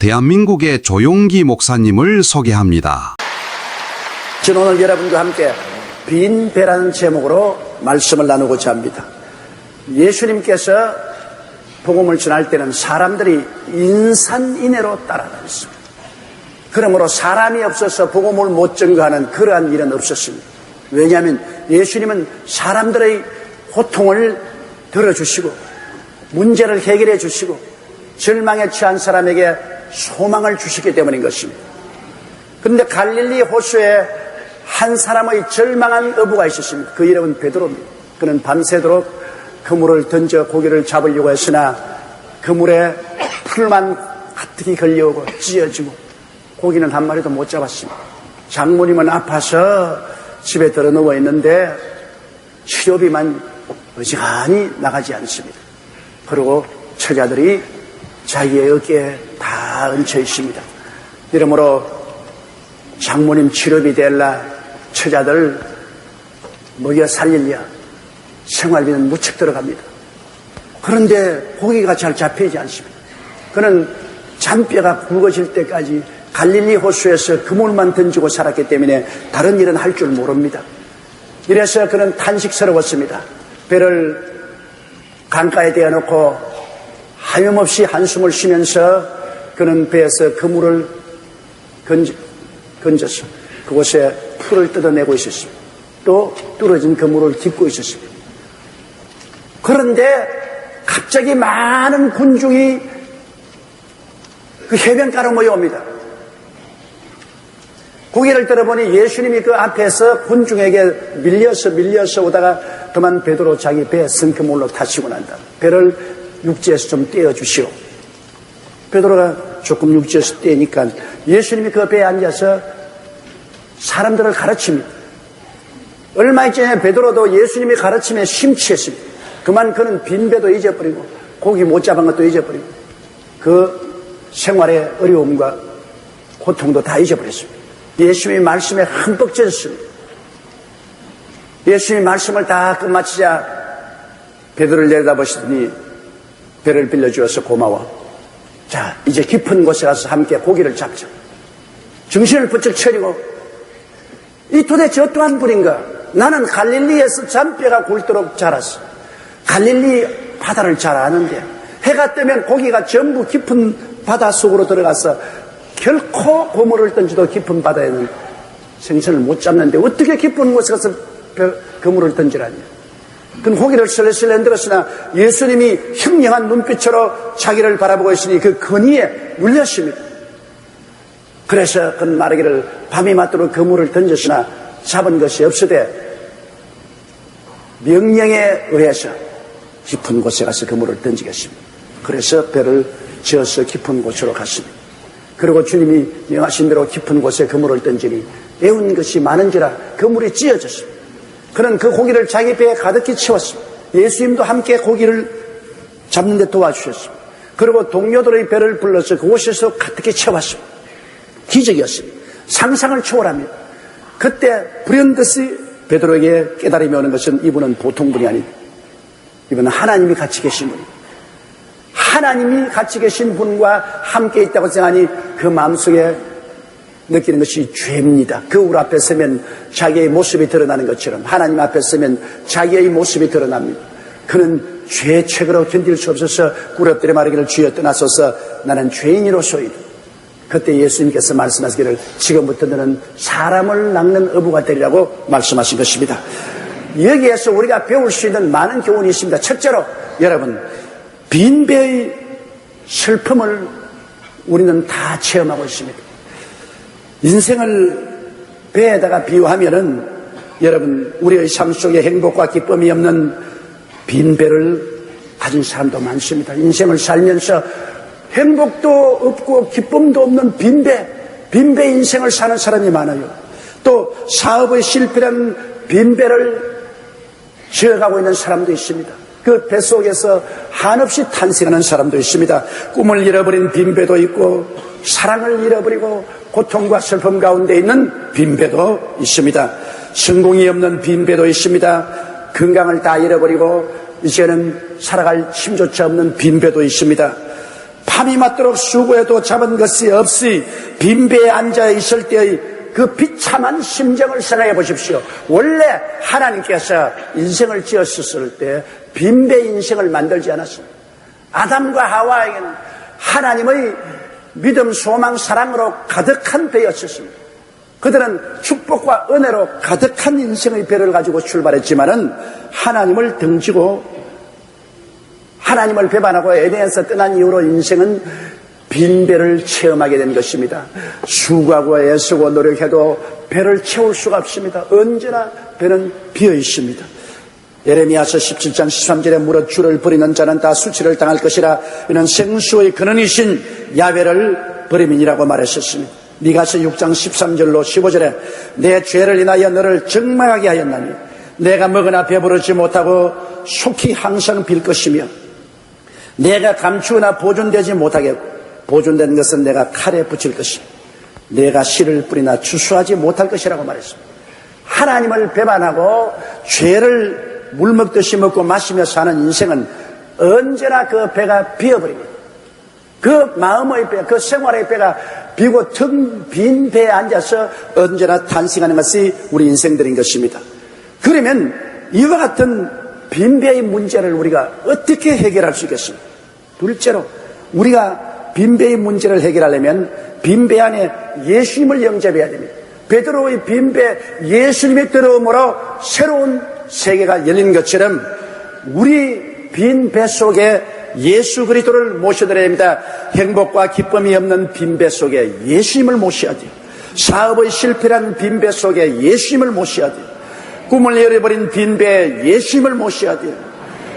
대한민국의 조용기 목사님을 소개합니다. 저는 오늘 여러분과 함께 빈 배라는 제목으로 말씀을 나누고자 합니다. 예수님께서 복음을 전할 때는 사람들이 인산인해로 따라다녔습니다. 그러므로 사람이 없어서 복음을 못 전가하는 그러한 일은 없었습니다. 왜냐하면 예수님은 사람들의 고통을 들어주시고 문제를 해결해 주시고 절망에 처한 사람에게 소망을 주시기 때문인 것입니다. 그런데 갈릴리 호수에 한 사람의 절망한 어부가 있었습니다. 그 이름은 베드로입니다. 그는 밤새도록 그물을 던져 고기를 잡으려고 했으나 그물에 풀만 가득히 걸려오고 찢어지고 고기는 한 마리도 못 잡았습니다. 장모님은 아파서 집에 들어 누워 있는데 치료비만 어지간히 나가지 않습니다. 그리고 처자들이 자기의 어깨에 다 얹혀 있습니다. 이러므로 장모님 치료비 될라, 처자들 먹여 살리려 생활비는 무척 들어갑니다. 그런데 고기가 잘 잡히지 않습니다. 그는 잔뼈가 굵어질 때까지 갈릴리 호수에서 그물만 던지고 살았기 때문에 다른 일은 할 줄 모릅니다. 이래서 그는 탄식스러웠습니다. 배를 강가에 대어놓고 하염없이 한숨을 쉬면서 그는 배에서 그물을 건져서 그곳에 풀을 뜯어내고 있었습니다. 또 뚫어진 그물을 짚고 있었습니다. 그런데 갑자기 많은 군중이 그 해변가로 모여옵니다. 고개를 들어보니 예수님이 그 앞에서 군중에게 밀려서 오다가 그만 베드로 자기 배에 쓴 그물로 타시고 난다. 배를 육지에서 좀 떼어주시오. 베드로가 조금 육지에서 떼니까 예수님이 그 배에 앉아서 사람들을 가르칩니다. 얼마 전에 베드로도 예수님이 가르침에 심취했습니다. 그만 그는 빈배도 잊어버리고 고기 못 잡은 것도 잊어버리고 그 생활의 어려움과 고통도 다 잊어버렸습니다. 예수님의 말씀에 흠뻑 젖었습니다. 예수님의 말씀을 다 끝마치자 베드로를 내려다보시더니 배를 빌려주어서 고마워. 자, 이제 깊은 곳에 가서 함께 고기를 잡자. 정신을 부쩍 차리고 이 도대체 어떠한 분인가? 나는 갈릴리에서 잔뼈가 굵도록 자랐어. 갈릴리 바다를 잘 아는데 해가 뜨면 고기가 전부 깊은 바다 속으로 들어가서 결코 그물을 던지도 깊은 바다에는 생선을 못 잡는데 어떻게 깊은 곳에 가서 그물을 던지라냐. 그는 고기를 슬슬 흔들었으나 예수님이 현명한 눈빛으로 자기를 바라보고 있으니 그 근위에 눌렸습니다. 그래서 그는 말하기를 밤이 맞도록 그물을 던졌으나 잡은 것이 없으되 명령에 의해서 깊은 곳에 가서 그물을 던지겠습니다. 그래서 배를 지어서 깊은 곳으로 갔습니다. 그리고 주님이 명하신 대로 깊은 곳에 그물을 던지니 애운 것이 많은지라 그물이 찢어졌습니다. 그는 그 고기를 자기 배에 가득히 채웠습니다. 예수님도 함께 고기를 잡는 데 도와주셨습니다. 그리고 동료들의 배를 불러서 그곳에서 가득히 채웠습니다. 기적이었습니다. 상상을 초월합니다. 그때 불현듯이 베드로에게 깨달음이 오는 것은 이분은 보통 분이 아니다. 이분은 하나님이 같이 계신 분입니다. 하나님이 같이 계신 분과 함께 있다고 생각하니 그 마음속에 느끼는 것이 죄입니다. 거울 앞에 서면 자기의 모습이 드러나는 것처럼 하나님 앞에 서면 자기의 모습이 드러납니다. 그는 죄의 책으로 견딜 수 없어서 꾸렵들의 말하기를 주여 떠나소서 나는 죄인이로소이다. 그때 예수님께서 말씀하시기를 지금부터 너는 사람을 낚는 어부가 되리라고 말씀하신 것입니다. 여기에서 우리가 배울 수 있는 많은 교훈이 있습니다. 첫째로 여러분 빈배의 슬픔을 우리는 다 체험하고 있습니다. 인생을 배에다가 비유하면은 여러분 우리의 삶 속에 행복과 기쁨이 없는 빈배를 가진 사람도 많습니다. 인생을 살면서 행복도 없고 기쁨도 없는 빈배 인생을 사는 사람이 많아요. 또 사업의 실패라는 빈배를 지어가고 있는 사람도 있습니다. 그 뱃속에서 한없이 탄생하는 사람도 있습니다. 꿈을 잃어버린 빈배도 있고 사랑을 잃어버리고 고통과 슬픔 가운데 있는 빈배도 있습니다. 성공이 없는 빈배도 있습니다. 건강을 다 잃어버리고 이제는 살아갈 힘조차 없는 빈배도 있습니다. 밤이 맞도록 수고해도 잡은 것이 없이 빈배에 앉아 있을 때의 그 비참한 심정을 생각해 보십시오. 원래 하나님께서 인생을 지었을 때 빈배 인생을 만들지 않았습니다. 아담과 하와에게는 하나님의 믿음, 소망, 사랑으로 가득한 배였었습니다. 그들은 축복과 은혜로 가득한 인생의 배를 가지고 출발했지만은 하나님을 등지고 하나님을 배반하고 에덴에서 떠난 이후로 인생은 빈배를 체험하게 된 것입니다. 수고하고 애쓰고 노력해도 배를 채울 수가 없습니다. 언제나 배는 비어 있습니다. 예레미야서 17장 13절에 무릇 주를 버리는 자는 다 수치를 당할 것이라. 이는 생수의 근원이신 야훼를 버림이라고 말했었습니다. 미가서 6장 13절로 15절에 내 죄를 인하여 너를 적망하게 하였나니 내가 먹으나 배부르지 못하고 속히 항상 빌 것이며 내가 감추거나 보존되지 못하겠고 보존된 것은 내가 칼에 붙일 것이며 내가 씨를 뿌리나 추수하지 못할 것이라고 말했습니다. 하나님을 배반하고 죄를 물 먹듯이 먹고 마시며 사는 인생은 언제나 그 배가 비어버립니다. 그 마음의 배, 그 생활의 배가 비고 텅 빈 배에 앉아서 언제나 탄식하는 것이 우리 인생들인 것입니다. 그러면 이와 같은 빈 배의 문제를 우리가 어떻게 해결할 수 있겠습니까? 둘째로 우리가 빈 배의 문제를 해결하려면 빈 배 안에 예수님을 영접해야 됩니다. 베드로의 빈 배 예수님이 들어옴으로 새로운 세계가 열린 것처럼 우리 빈 배 속에 예수 그리스도를 모셔드려야 합니다. 행복과 기쁨이 없는 빈 배 속에 예수님을 모셔야 돼요. 사업의 실패라는 빈 배 속에 예수님을 모셔야 돼요. 꿈을 잃어버린 빈 배에 예수님을 모셔야 돼요.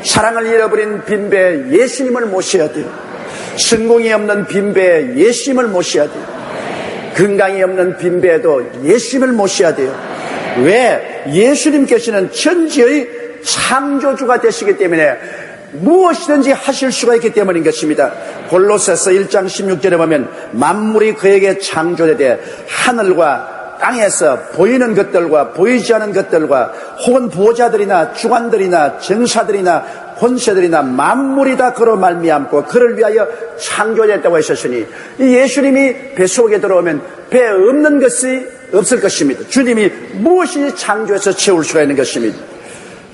사랑을 잃어버린 빈 배에 예수님을 모셔야 돼요. 성공이 없는 빈 배에 예수님을 모셔야 돼요. 건강이 없는 빈 배에도 예수님을 모셔야 돼요. 왜? 예수님께서는 천지의 창조주가 되시기 때문에 무엇이든지 하실 수가 있기 때문인 것입니다. 골로새서 1장 16절에 보면 만물이 그에게 창조되되 하늘과 땅에서 보이는 것들과 보이지 않은 것들과 혹은 부호자들이나 주관들이나 정사들이나 권세들이나 만물이 다 그로 말미암고 그를 위하여 창조됐다고 하셨으니 이 예수님이 배 속에 들어오면 배 없는 것이 없을 것입니다. 주님이 무엇이든지 창조해서 채울 수가 있는 것입니다.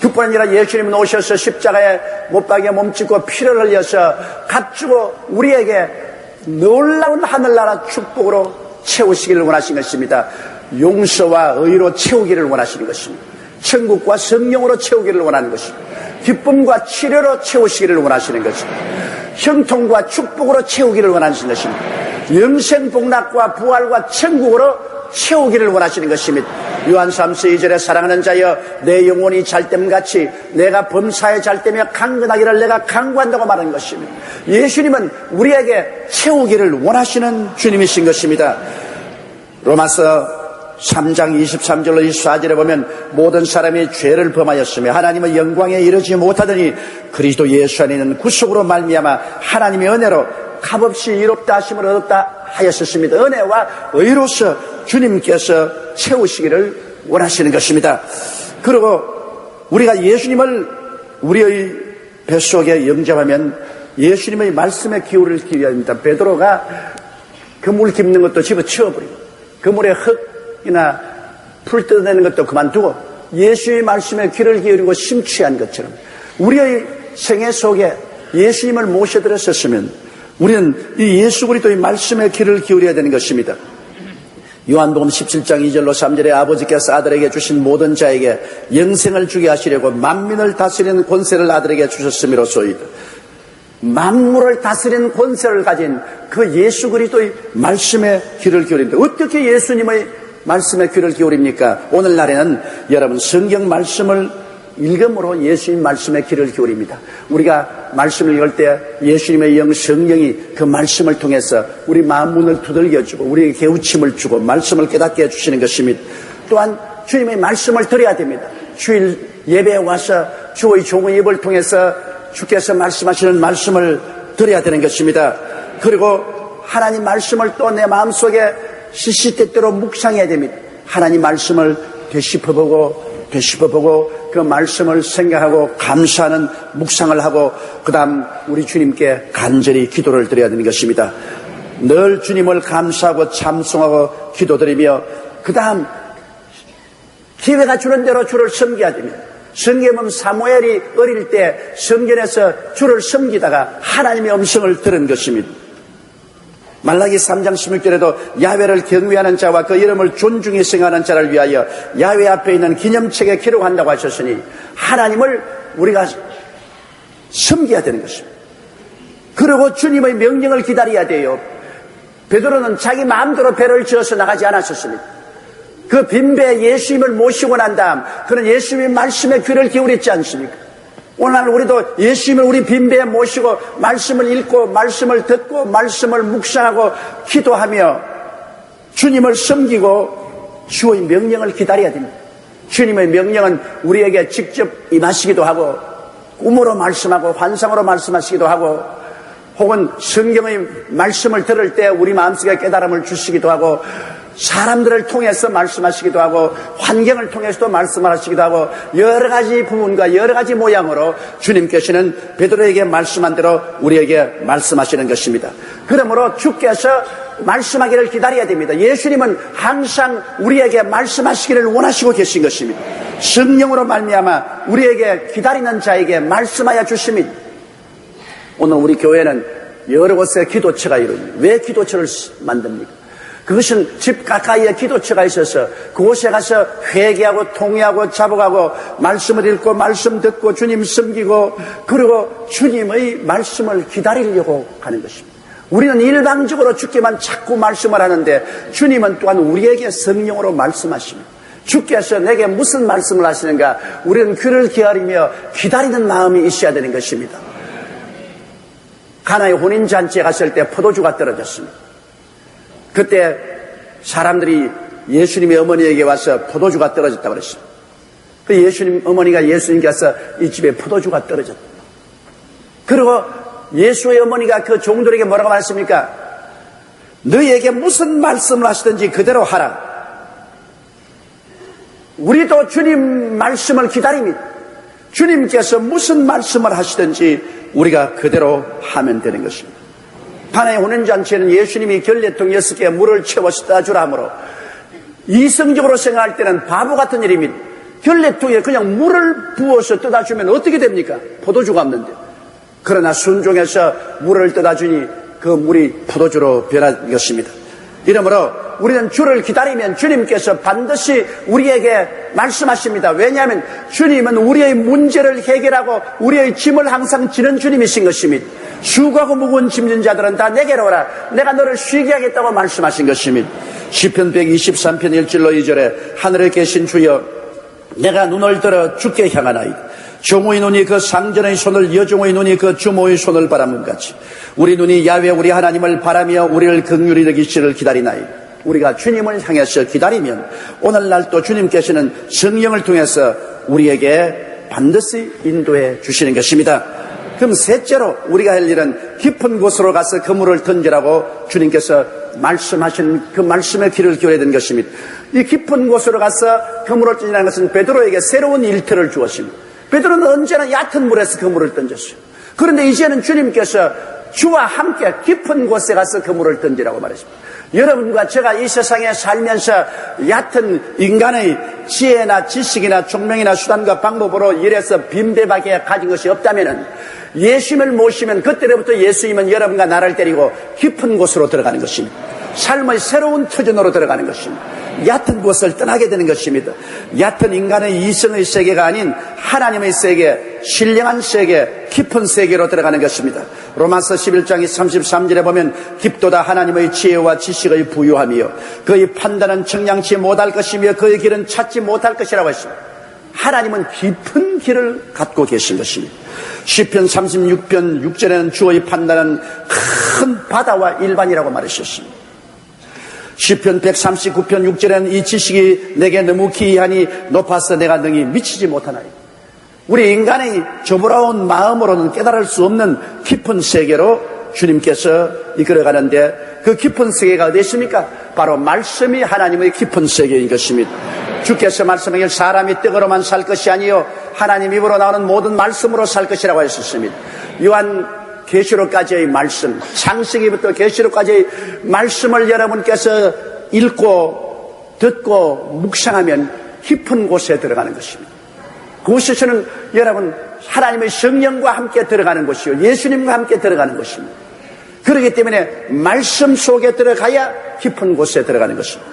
그뿐 아니라 예수님은 오셔서 십자가에 못 박여 몸짓고 피를 흘려서 값주고 우리에게 놀라운 하늘나라 축복으로 채우시기를 원하신 것입니다. 용서와 의로 채우기를 원하시는 것입니다. 천국과 성령으로 채우기를 원하는 것입니다. 기쁨과 치료로 채우시기를 원하시는 것입니다. 형통과 축복으로 채우기를 원하시는 것입니다. 영생 복락과 부활과 천국으로 채우기를 원하시는 것입니다. 요한 3서 2절에 사랑하는 자여 내 영혼이 잘됨같이 내가 범사에 잘되며 강건하기를 내가 강구한다고 말하는 것입니다. 예수님은 우리에게 채우기를 원하시는 주님이신 것입니다. 로마서 3장 23절로 24절에 보면 모든 사람이 죄를 범하였으며 하나님의 영광에 이르지 못하더니 그리스도 예수 안에 있는 구속으로 말미암아 하나님의 은혜로 값없이 이롭다 하심을 얻었다 하였었습니다. 은혜와 의로서 주님께서 채우시기를 원하시는 것입니다. 그리고 우리가 예수님을 우리의 뱃속에 영접하면 예수님의 말씀에 기울을 기울여야 합니다. 베드로가 그물 깁는 것도 집어치워버리고 그물에 흙이나 풀 뜯어내는 것도 그만두고 예수의 말씀에 귀를 기울이고 심취한 것처럼 우리의 생애 속에 예수님을 모셔드렸었으면 우리는 이 예수 그리스도의 말씀에 귀를 기울여야 되는 것입니다. 요한복음 17장 2절로 3절에 아버지께서 아들에게 주신 모든 자에게 영생을 주게 하시려고 만민을 다스리는 권세를 아들에게 주셨음이로소이다. 만물을 다스리는 권세를 가진 그 예수 그리스도의 말씀에 귀를 기울입니다. 어떻게 예수님의 말씀에 귀를 기울입니까? 오늘날에는 여러분 성경 말씀을 읽음으로 예수님 말씀에 귀를 기울입니다. 우리가 말씀을 읽을 때 예수님의 영 성령이 그 말씀을 통해서 우리 마음 문을 두들겨주고 우리에게 깨우침을 주고 말씀을 깨닫게 해주시는 것입니다. 또한 주님의 말씀을 드려야 됩니다. 주일 예배에 와서 주의 종의 입을 통해서 주께서 말씀하시는 말씀을 드려야 되는 것입니다. 그리고 하나님 말씀을 또 내 마음속에 시시때때로 묵상해야 됩니다. 하나님 말씀을 되짚어보고 되씹어보고 그 말씀을 생각하고 감사하는 묵상을 하고 그 다음 우리 주님께 간절히 기도를 드려야 되는 것입니다. 늘 주님을 감사하고 찬송하고 기도드리며 그 다음 기회가 주는 대로 주를 섬겨야 됩니다. 성경에 보면 사무엘이 어릴 때 성전에서 주를 섬기다가 하나님의 음성을 들은 것입니다. 말라기 3장 16절에도 야훼를 경외하는 자와 그 이름을 존중히 생각하는 자를 위하여 야훼 앞에 있는 기념책에 기록한다고 하셨으니 하나님을 우리가 섬겨야 되는 것입니다. 그리고 주님의 명령을 기다려야 돼요. 베드로는 자기 마음대로 배를 지어서 나가지 않았었습니다. 그 빈배에 예수님을 모시고 난 다음 그는 예수님의 말씀에 귀를 기울였지 않습니까? 오늘 우리도 예수님을 우리 빈배에 모시고 말씀을 읽고 말씀을 듣고 말씀을 묵상하고 기도하며 주님을 섬기고 주의 명령을 기다려야 됩니다. 주님의 명령은 우리에게 직접 임하시기도 하고 꿈으로 말씀하고 환상으로 말씀하시기도 하고 혹은 성경의 말씀을 들을 때 우리 마음속에 깨달음을 주시기도 하고 사람들을 통해서 말씀하시기도 하고 환경을 통해서도 말씀하시기도 하고 여러 가지 부분과 여러 가지 모양으로 주님께서는 베드로에게 말씀한 대로 우리에게 말씀하시는 것입니다. 그러므로 주께서 말씀하기를 기다려야 됩니다. 예수님은 항상 우리에게 말씀하시기를 원하시고 계신 것입니다. 성령으로 말미암아 우리에게 기다리는 자에게 말씀하여 주십니다. 오늘 우리 교회는 여러 곳에 기도처가 이루어집니다. 왜 기도처를 만듭니까? 그것은 집 가까이에 기도처가 있어서 그곳에 가서 회개하고 통회하고 자복하고 말씀을 읽고 말씀 듣고 주님 섬기고 그리고 주님의 말씀을 기다리려고 하는 것입니다. 우리는 일방적으로 주께만 자꾸 말씀을 하는데 주님은 또한 우리에게 성령으로 말씀하십니다. 주께서 내게 무슨 말씀을 하시는가 우리는 귀를 기울이며 기다리는 마음이 있어야 되는 것입니다. 가나의 혼인잔치에 갔을 때 포도주가 떨어졌습니다. 그때 사람들이 예수님의 어머니에게 와서 포도주가 떨어졌다고 그랬어요. 그 예수님 어머니가 예수님께서 이 집에 포도주가 떨어졌다. 그리고 예수의 어머니가 그 종들에게 뭐라고 말했습니까? 너희에게 무슨 말씀을 하시든지 그대로 하라. 우리도 주님 말씀을 기다립니다. 주님께서 무슨 말씀을 하시든지 우리가 그대로 하면 되는 것입니다. 가나의 혼인잔치에는 예수님이 결례통 6개에 물을 채워서 떠주라 하므로 이성적으로 생각할 때는 바보 같은 일입니다. 결례통에 그냥 물을 부어서 떠다주면 어떻게 됩니까? 포도주가 없는데. 그러나 순종해서 물을 떠다주니 그 물이 포도주로 변한 것입니다. 이러므로 우리는 주를 기다리면 주님께서 반드시 우리에게 말씀하십니다. 왜냐하면 주님은 우리의 문제를 해결하고 우리의 짐을 항상 지는 주님이신 것입니다. 수고하고 무거운 짐진 자들은 다 내게로 오라. 내가 너를 쉬게 하겠다고 말씀하신 것입니다. 시편 123편 1절로 2절에 하늘에 계신 주여 내가 눈을 들어 주께 향하나이다. 종의 눈이 그 상전의 손을 여종의 눈이 그 주모의 손을 바라는 같이 우리 눈이 야훼 우리 하나님을 바라며 우리를 긍휼히 여기시기를 기다리나이다. 우리가 주님을 향해서 기다리면 오늘날 또 주님께서는 성령을 통해서 우리에게 반드시 인도해 주시는 것입니다. 그럼 셋째로 우리가 할 일은 깊은 곳으로 가서 그물을 던지라고 주님께서 말씀하신 그 말씀에 귀를 기울여야 되는 것입니다. 이 깊은 곳으로 가서 그물을 던지라는 것은 베드로에게 새로운 일터를 주었습니다. 베드로는 언제나 얕은 물에서 그물을 던졌어요. 그런데 이제는 주님께서 주와 함께 깊은 곳에 가서 그물을 던지라고 말했습니다. 여러분과 제가 이 세상에 살면서 얕은 인간의 지혜나 지식이나 총명이나 수단과 방법으로 일해서 빈대하게 가진 것이 없다면 예수님을 모시면 그때부터 예수님은 여러분과 나를 데리고 깊은 곳으로 들어가는 것입니다. 삶의 새로운 터전으로 들어가는 것입니다. 얕은 곳을 떠나게 되는 것입니다. 얕은 인간의 이성의 세계가 아닌 하나님의 세계, 신령한 세계, 깊은 세계로 들어가는 것입니다. 로마서 11장 33절에 보면 깊도다 하나님의 지혜와 지식의 부유함이요 그의 판단은 청량치 못할 것이며 그의 길은 찾지 못할 것이라고 했습니다. 하나님은 깊은 길을 갖고 계신 것입니다. 시편 36편 6절에는 주의 판단은 큰 바다와 일반이라고 말하셨습니다. 시편 139편 6절에는 이 지식이 내게 너무 기이하니 높아서 내가 능히 미치지 못하나이다. 우리 인간의 저물어온 마음으로는 깨달을 수 없는 깊은 세계로 주님께서 이끌어가는데 그 깊은 세계가 어디 있습니까? 바로 말씀이 하나님의 깊은 세계인 것입니다. 주께서 말씀하길 사람이 떡으로만 살 것이 아니요 하나님 입으로 나오는 모든 말씀으로 살 것이라고 하셨습니다. 요한 계시록까지의 말씀, 창세기부터 계시록까지의 말씀을 여러분께서 읽고 듣고 묵상하면 깊은 곳에 들어가는 것입니다. 그곳에서는 여러분 하나님의 성령과 함께 들어가는 곳이요 예수님과 함께 들어가는 것입니다. 그렇기 때문에 말씀 속에 들어가야 깊은 곳에 들어가는 것입니다.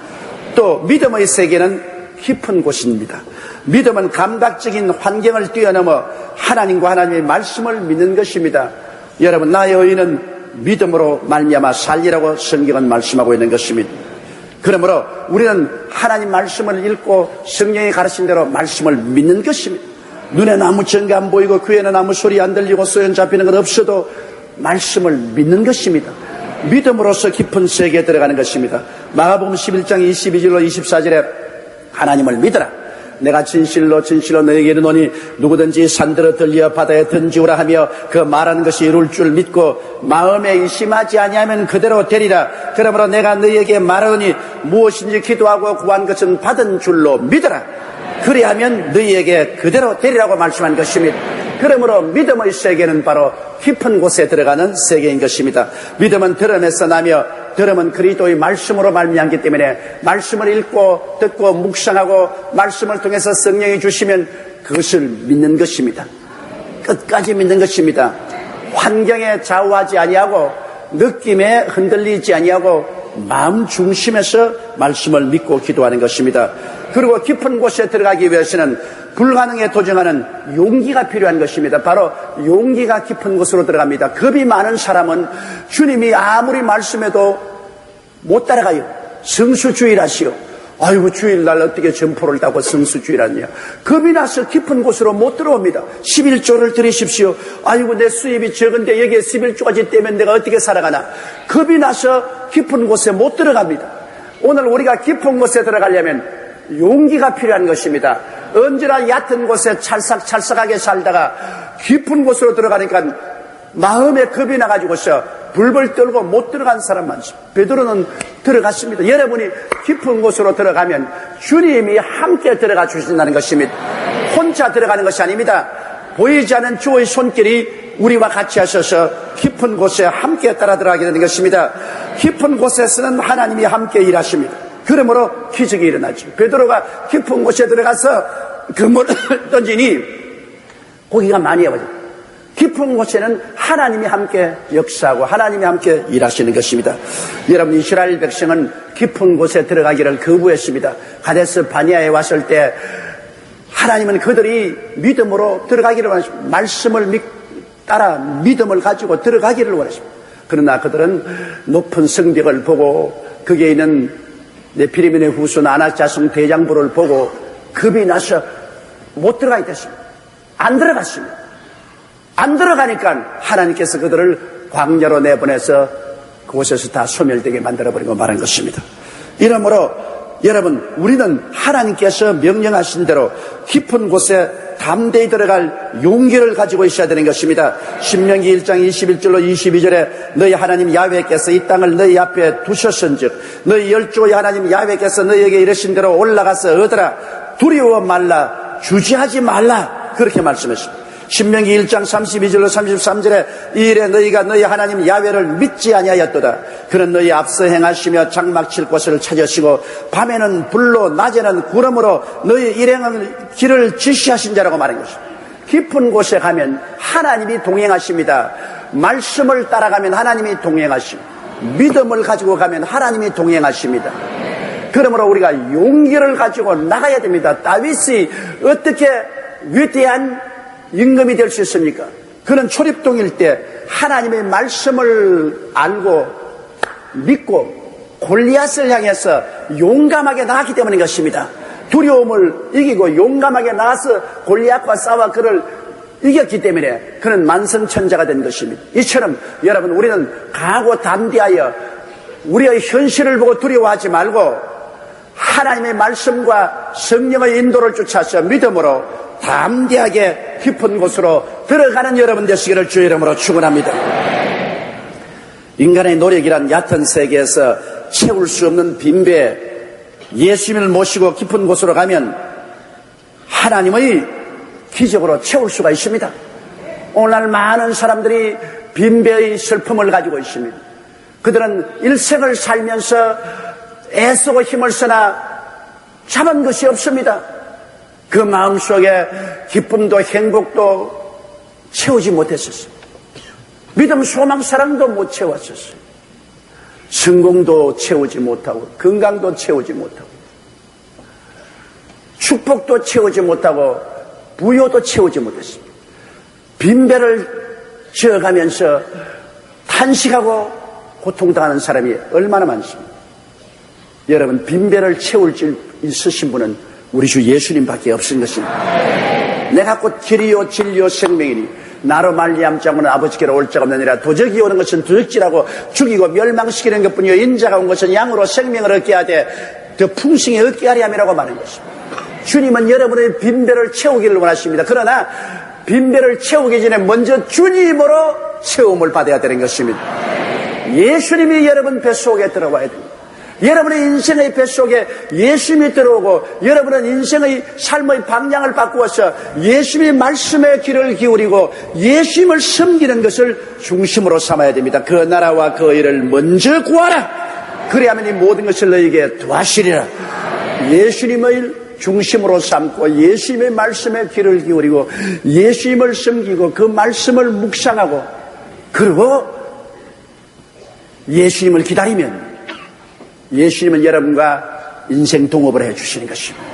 또 믿음의 세계는 깊은 곳입니다. 믿음은 감각적인 환경을 뛰어넘어 하나님과 하나님의 말씀을 믿는 것입니다. 여러분 나의 의인은 믿음으로 말미암아 살리라고 성경은 말씀하고 있는 것입니다. 그러므로 우리는 하나님 말씀을 읽고 성령이 가르친 대로 말씀을 믿는 것입니다. 눈에는 아무 증거 안 보이고 귀에는 아무 소리 안 들리고 소연 잡히는 건 없어도 말씀을 믿는 것입니다. 믿음으로써 깊은 세계에 들어가는 것입니다. 마가복음 11장 22절로 24절에 하나님을 믿어라. 내가 진실로 너에게 이르노니 누구든지 산들어 들려 바다에 던지우라 하며 그 말하는 것이 이룰 줄 믿고 마음에 의심하지 아니하면 그대로 되리라. 그러므로 내가 너에게 말하노니 무엇인지 기도하고 구한 것은 받은 줄로 믿어라. 그리하면 너희에게 그대로 되리라고 말씀한 것입니다. 그러므로 믿음의 세계는 바로 깊은 곳에 들어가는 세계인 것입니다. 믿음은 들음에서 나며 들음은 그리스도의 말씀으로 말미암기 때문에 말씀을 읽고 듣고 묵상하고 말씀을 통해서 성령이 주시면 그것을 믿는 것입니다. 끝까지 믿는 것입니다. 환경에 좌우하지 아니하고 느낌에 흔들리지 아니하고 마음 중심에서 말씀을 믿고 기도하는 것입니다. 그리고 깊은 곳에 들어가기 위해서는 불가능에 도전하는 용기가 필요한 것입니다. 바로 용기가 깊은 곳으로 들어갑니다. 겁이 많은 사람은 주님이 아무리 말씀해도 못 따라가요. 성수주의라시오. 아이고 주일날 어떻게 점포를 따고 성수주의라냐. 겁이 나서 깊은 곳으로 못 들어옵니다. 11조를 드리십시오. 아이고 내 수입이 적은데 여기에 11조까지 떼면 내가 어떻게 살아가나. 겁이 나서 깊은 곳에 못 들어갑니다. 오늘 우리가 깊은 곳에 들어가려면 용기가 필요한 것입니다. 언제나 얕은 곳에 찰싹찰싹하게 살다가 깊은 곳으로 들어가니까 마음에 겁이 나가지고서 불벌 떨고 못 들어간 사람 많습니다. 베드로는 들어갔습니다. 여러분이 깊은 곳으로 들어가면 주님이 함께 들어가 주신다는 것입니다. 혼자 들어가는 것이 아닙니다. 보이지 않는 주의 손길이 우리와 같이 하셔서 깊은 곳에 함께 따라 들어가게 되는 것입니다. 깊은 곳에서는 하나님이 함께 일하십니다. 그러므로 기적이 일어나죠. 베드로가 깊은 곳에 들어가서 그물을 던지니 고기가 많이 와요. 깊은 곳에는 하나님이 함께 역사하고 하나님이 함께 일하시는 것입니다. 여러분 이스라엘 백성은 깊은 곳에 들어가기를 거부했습니다. 가데스 바니아에 왔을 때 하나님은 그들이 믿음으로 들어가기를 원하십니다. 말씀을 따라 믿음을 가지고 들어가기를 원하십니다. 그러나 그들은 높은 성벽을 보고 거기에 있는 네피리민의 후손 아낙 자손 대장부를 보고 겁이 나서 못 들어가게 됐습니다. 안 들어갔습니다. 안 들어가니까 하나님께서 그들을 광야로 내보내서 그곳에서 다 소멸되게 만들어버리고 말한 것입니다. 이러므로 여러분 우리는 하나님께서 명령하신 대로 깊은 곳에 담대히 들어갈 용기를 가지고 있어야 되는 것입니다. 신명기 1장 21절로 22절에 너희 하나님 야훼께서 이 땅을 너희 앞에 두셨은즉 너희 열조의 하나님 야훼께서 너희에게 이르신 대로 올라가서 얻으라. 두려워 말라. 주저하지 말라. 그렇게 말씀했습니다. 신명기 1장 32절로 33절에 이 일에 너희가 너희 하나님 야훼를 믿지 아니하였도다. 그는 너희 앞서 행하시며 장막 칠 곳을 찾으시고 밤에는 불로 낮에는 구름으로 너희 일행의 길을 지시하신 자라고 말한 것입니다. 깊은 곳에 가면 하나님이 동행하십니다. 말씀을 따라가면 하나님이 동행하십니다. 믿음을 가지고 가면 하나님이 동행하십니다. 그러므로 우리가 용기를 가지고 나가야 됩니다. 다윗이 어떻게 위대한 임금이 될 수 있습니까? 그는 초립동일 때 하나님의 말씀을 알고 믿고 골리앗을 향해서 용감하게 나갔기 때문인 것입니다. 두려움을 이기고 용감하게 나가서 골리앗과 싸워 그를 이겼기 때문에 그는 만성천자가 된 것입니다. 이처럼 여러분 우리는 강하고 담대하여 우리의 현실을 보고 두려워하지 말고 하나님의 말씀과 성령의 인도를 쫓아서 믿음으로 담대하게 깊은 곳으로 들어가는 여러분 되시기를 주의 이름으로 축원합니다. 인간의 노력이란 얕은 세계에서 채울 수 없는 빈배, 예수님을 모시고 깊은 곳으로 가면 하나님의 기적으로 채울 수가 있습니다. 오늘날 많은 사람들이 빈배의 슬픔을 가지고 있습니다. 그들은 일생을 살면서 애쓰고 힘을 쓰나 잡은 것이 없습니다. 그 마음속에 기쁨도 행복도 채우지 못했었어요. 믿음, 소망, 사랑도 못 채웠었어요. 성공도 채우지 못하고 건강도 채우지 못하고 축복도 채우지 못하고 부여도 채우지 못했습니다. 빈배를 지어가면서 탄식하고 고통당하는 사람이 얼마나 많습니까? 여러분, 빈배를 채울 줄 있으신 분은 우리 주 예수님밖에 없은 것입니다. 내가 곧 길이요 진리요 생명이니 나로 말미암자고는 아버지께로 올 자가 없느니라. 도적이 오는 것은 도적질하고 죽이고 멸망시키는 것뿐이요 인자가 온 것은 양으로 생명을 얻게 하되 더 풍성히 얻게 하려 함이라고 말하는 것입니다. 주님은 여러분의 빈배를 채우기를 원하십니다. 그러나 빈배를 채우기 전에 먼저 주님으로 채움을 받아야 되는 것입니다. 예수님이 여러분 뱃속에 들어와야 됩니다. 여러분의 인생의 뱃속에 예수님이 들어오고 여러분은 인생의 삶의 방향을 바꾸어서 예수님의 말씀에 귀를 기울이고 예수님을 섬기는 것을 중심으로 삼아야 됩니다. 그 나라와 그 일을 먼저 구하라. 그래야만 이 모든 것을 너희에게 도하시리라. 예수님의 중심으로 삼고 예수님의 말씀에 귀를 기울이고 예수님을 섬기고 그 말씀을 묵상하고 그리고 예수님을 기다리면 예수님은 여러분과 인생 동업을 해주시는 것입니다.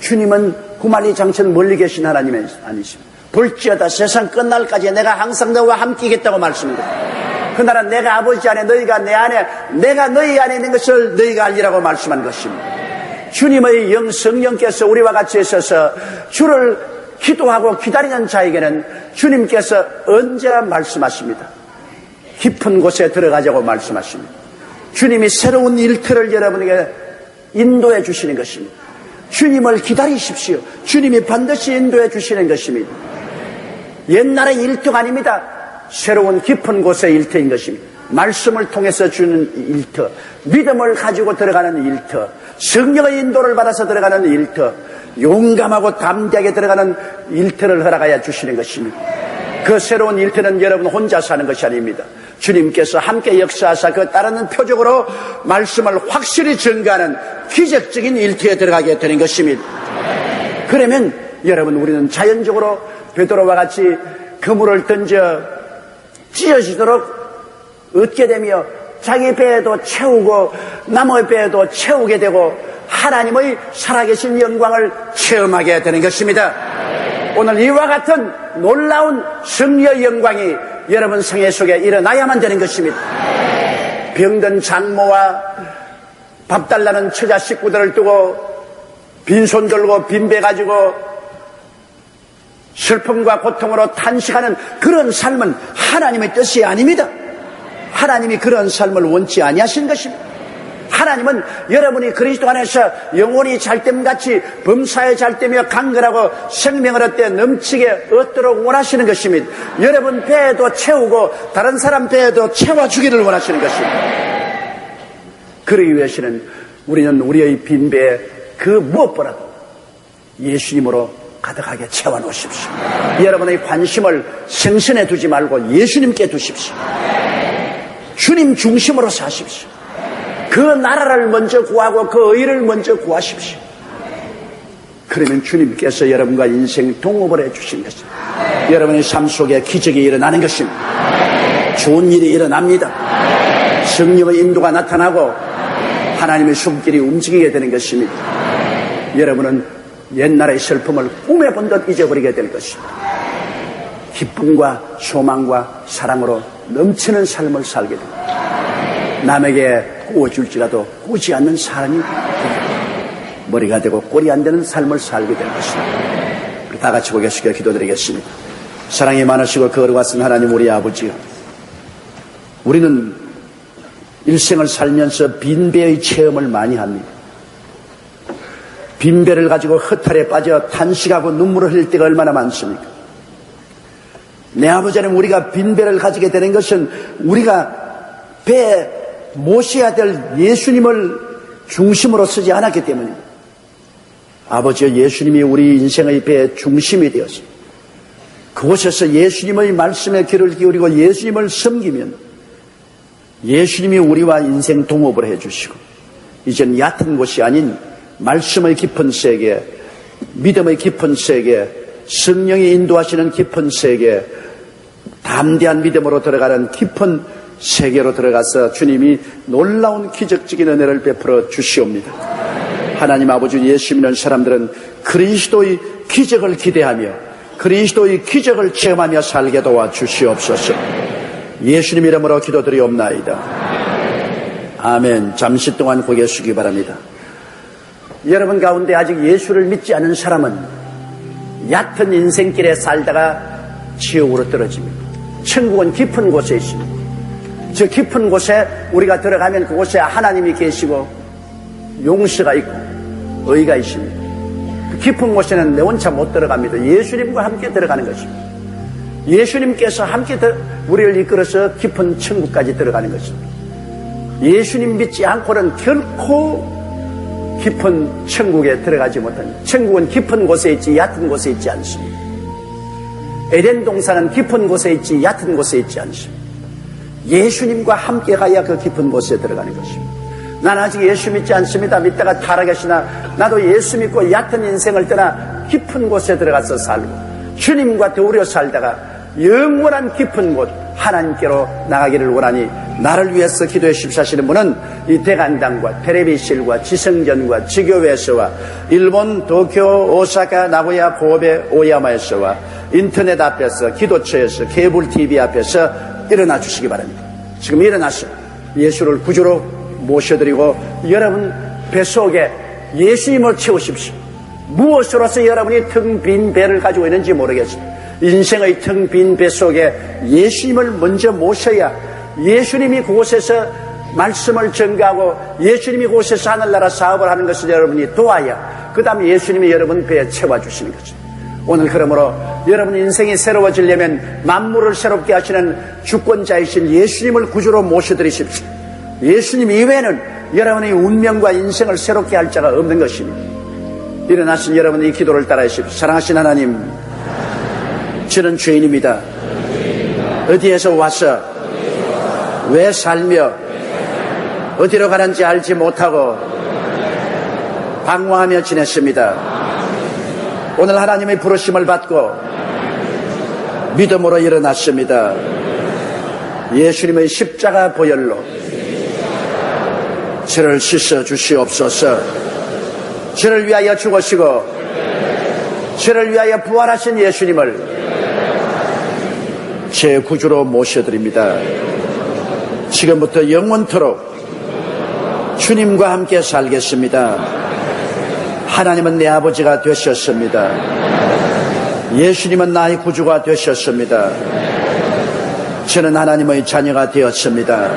주님은 구만리 장천 멀리 계신 하나님이 아니십니다. 볼지어다 세상 끝날까지 내가 항상 너와 함께겠다고 말씀합니다. 그날은 내가 아버지 안에 너희가 내 안에 내가 너희 안에 있는 것을 너희가 알리라고 말씀한 것입니다. 주님의 성령께서 우리와 같이 있어서 주를 기도하고 기다리는 자에게는 주님께서 언제나 말씀하십니다. 깊은 곳에 들어가자고 말씀하십니다. 주님이 새로운 일터를 여러분에게 인도해 주시는 것입니다. 주님을 기다리십시오. 주님이 반드시 인도해 주시는 것입니다. 옛날의 일터가 아닙니다. 새로운 깊은 곳의 일터인 것입니다. 말씀을 통해서 주는 일터, 믿음을 가지고 들어가는 일터, 성령의 인도를 받아서 들어가는 일터, 용감하고 담대하게 들어가는 일터를 허락하여 주시는 것입니다. 그 새로운 일터는 여러분 혼자 사는 것이 아닙니다. 주님께서 함께 역사하사 그 따르는 표적으로 말씀을 확실히 증거하는 기적적인 일터에 들어가게 되는 것입니다. 그러면 여러분 우리는 자연적으로 베드로와 같이 그물을 던져 찢어지도록 얻게 되며 자기 배에도 채우고 남의 배에도 채우게 되고 하나님의 살아계신 영광을 체험하게 되는 것입니다. 오늘 이와 같은 놀라운 승리의 영광이 여러분 생애 속에 일어나야만 되는 것입니다. 병든 장모와 밥 달라는 처자 식구들을 두고 빈손 들고 빈배 가지고 슬픔과 고통으로 탄식하는 그런 삶은 하나님의 뜻이 아닙니다. 하나님이 그런 삶을 원치 아니하신 것입니다. 하나님은 여러분이 그리스도 안에서 영혼이 잘됨같이 범사에 잘되며 강건하고 생명을 얻되 넘치게 얻도록 원하시는 것입니다. 여러분 배에도 채우고 다른 사람 배에도 채워주기를 원하시는 것입니다. 그러기 위해서는 우리는 우리의 빈배에 그 무엇보다도 예수님으로 가득하게 채워놓으십시오. 여러분의 관심을 생선에 두지 말고 예수님께 두십시오. 주님 중심으로 사십시오. 그 나라를 먼저 구하고 그 의를 먼저 구하십시오. 그러면 주님께서 여러분과 인생 동업을 해주신 것입니다. 여러분의 삶 속에 기적이 일어나는 것입니다. 좋은 일이 일어납니다. 성령의 인도가 나타나고 하나님의 손길이 움직이게 되는 것입니다. 여러분은 옛날의 슬픔을 꿈에 본 듯 잊어버리게 될 것입니다. 기쁨과 소망과 사랑으로 넘치는 삶을 살게 됩니다. 남에게 구워줄지라도 구지 않는 사람이 머리가 되고 꼴이 안 되는 삶을 살게 될 것입니다. 우리 다 같이 고개 숙여 기도드리겠습니다. 사랑이 많으시고 거룩하신 하나님 우리 아버지요, 우리는 일생을 살면서 빈배의 체험을 많이 합니다. 빈배를 가지고 허탈에 빠져 탄식하고 눈물을 흘릴 때가 얼마나 많습니까? 내 아버지 하나님, 우리가 빈배를 가지게 되는 것은 우리가 배에 모셔야 될 예수님을 중심으로 쓰지 않았기 때문입니다. 아버지여, 예수님이 우리 인생의 배의 중심이 되었습니다. 그곳에서 예수님의 말씀에 귀를 기울이고 예수님을 섬기면 예수님이 우리와 인생 동업을 해주시고, 이제는 얕은 곳이 아닌 말씀의 깊은 세계, 믿음의 깊은 세계, 성령이 인도하시는 깊은 세계, 담대한 믿음으로 들어가는 깊은 세계로 들어가서 주님이 놀라운 기적적인 은혜를 베풀어 주시옵니다. 하나님 아버지, 예수 믿는 사람들은 그리스도의 기적을 기대하며 그리스도의 기적을 체험하며 살게 도와 주시옵소서. 예수님 이름으로 기도드리옵나이다. 아멘. 잠시 동안 고개 숙이기 바랍니다. 여러분 가운데 아직 예수를 믿지 않은 사람은 얕은 인생길에 살다가 지옥으로 떨어집니다. 천국은 깊은 곳에 있습니다. 저 깊은 곳에 우리가 들어가면 그곳에 하나님이 계시고 용서가 있고 의가 있습니다. 그 깊은 곳에는 내 혼자 못 들어갑니다. 예수님과 함께 들어가는 것입니다. 예수님께서 함께 우리를 이끌어서 깊은 천국까지 들어가는 것입니다. 예수님 믿지 않고는 결코 깊은 천국에 들어가지 못합니다. 천국은 깊은 곳에 있지 얕은 곳에 있지 않습니다. 에덴 동산은 깊은 곳에 있지 얕은 곳에 있지 않습니다. 예수님과 함께 가야 그 깊은 곳에 들어가는 것입니다. 난 아직 예수 믿지 않습니다. 믿다가 타락했으나 나도 예수 믿고 얕은 인생을 떠나 깊은 곳에 들어가서 살고 주님과 더불어 살다가 영원한 깊은 곳 하나님께로 나가기를 원하니 나를 위해서 기도해 주시는 분은 이 대간당과 텔레비실과 지성전과 지교회에서와 일본 도쿄 오사카 나고야 고베 오야마에서와 인터넷 앞에서 기도처에서 케이블 TV 앞에서 일어나 주시기 바랍니다. 지금 일어나서 예수를 구주로 모셔드리고 여러분 뱃속에 예수님을 채우십시오. 무엇으로서 여러분이 텅 빈 배를 가지고 있는지 모르겠습니다. 인생의 텅 빈 배 속에 예수님을 먼저 모셔야 예수님이 그곳에서 말씀을 전가하고 예수님이 그곳에서 하늘나라 사업을 하는 것을 여러분이 도와야 그 다음에 예수님이 여러분 배에 채워주시는 거죠. 오늘 그러므로 여러분 인생이 새로워지려면 만물을 새롭게 하시는 주권자이신 예수님을 구주로 모셔드리십시오. 예수님 이외에는 여러분의 운명과 인생을 새롭게 할 자가 없는 것입니다. 일어나신 여러분 이 기도를 따라하십시오. 사랑하신 하나님, 저는 죄인입니다. 어디에서 와서 왜 살며 어디로 가는지 알지 못하고 방황하며 지냈습니다. 오늘 하나님의 부르심을 받고 믿음으로 일어났습니다. 예수님의 십자가 보혈로 저를 씻어 주시옵소서. 저를 위하여 죽으시고 저를 위하여 부활하신 예수님을 제 구주로 모셔드립니다. 지금부터 영원토록 주님과 함께 살겠습니다. 하나님은 내 아버지가 되셨습니다. 예수님은 나의 구주가 되셨습니다. 저는 하나님의 자녀가 되었습니다.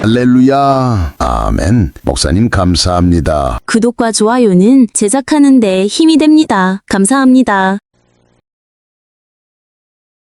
할렐루야. 아멘. 목사님 감사합니다. 구독과 좋아요는 제작하는 데 힘이 됩니다. 감사합니다.